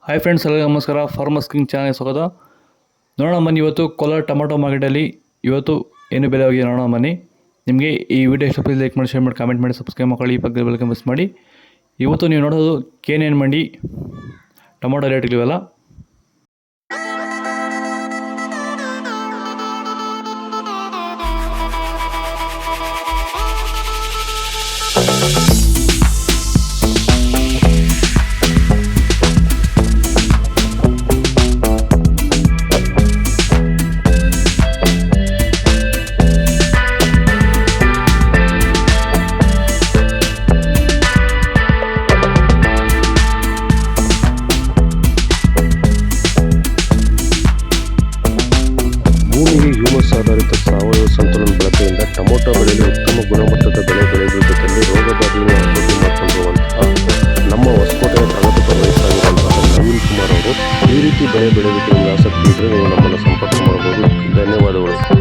Hi friends, ಎಲ್ಲರಿಗೂ ನಮಸ್ಕಾರ. Farmers king channel ಸ್ವಾಗತ. ನೋಡೋಣ ಬನ್ನಿ, ಇವತ್ತು ಕೋಲಾರ ಟೊಮಾಟೊ ಮಾರ್ಕೆಟಲ್ಲಿ ಇವತ್ತು ಏನು ಬೆಲೆ ಹೋಗಿದೆ ನೋಡೋಣ ಬನ್ನಿ. ನಿಮಗೆ ಈ ವಿಡಿಯೋ ಇಷ್ಟ ಪ್ಲೀಸ್ ಲೈಕ್ ಮಾಡಿ, ಶೇರ್ ಮಾಡಿ, ಕಾಮೆಂಟ್ ಮಾಡಿ, ಸಬ್ಸ್ಕ್ರೈಬ್ ಮಾಡಿ, ಈ ಪಕ್ಕದ ಬೆಲ್ ಮಿಸ್ ಮಾಡಿ. ಇವತ್ತು ನೀವು ನೋಡೋದು KNN ಮಂಡಿ ಟೊಮಾಟೊ ರೇಟ್ಗಳಿವೆಲ್ಲ. ಭೂಮಿಗೆ ಹ್ಯೂಮಸ್ ಆಧಾರಿತ ಸಾವಯವ ಸಂತುಲನ ಬಳಕೆಯಿಂದ ಟೊಮೊಟೊ ಬೆಳೆಯಲ್ಲಿ ಉತ್ತಮ ಗುಣಮಟ್ಟದ ಬೆಳೆ ಬೆಳೆಯುವ ಜೊತೆಯಲ್ಲಿ ರೋಗಬಾಧೆಯನ್ನು ಅಭಿವೃದ್ಧಿ ಮಾಡಿಕೊಳ್ಳುವಂತಹ ನಮ್ಮ ಹೊಸಕೋಟೆಯ ಪ್ರಗತಿಪರ ರೈತರಾಗಿರುವಂತಹ ನವೀನ್ ಕುಮಾರ್ ಅವರು ಈ ರೀತಿ ಬೆಳೆ ಬೆಳೆಯುವುದಕ್ಕೆ ಆಸಕ್ತಿ ಇದ್ದರೆ ನೀವು ನಮ್ಮನ್ನು ಸಂಪರ್ಕ ಮಾಡಬಹುದು. ಧನ್ಯವಾದಗಳು.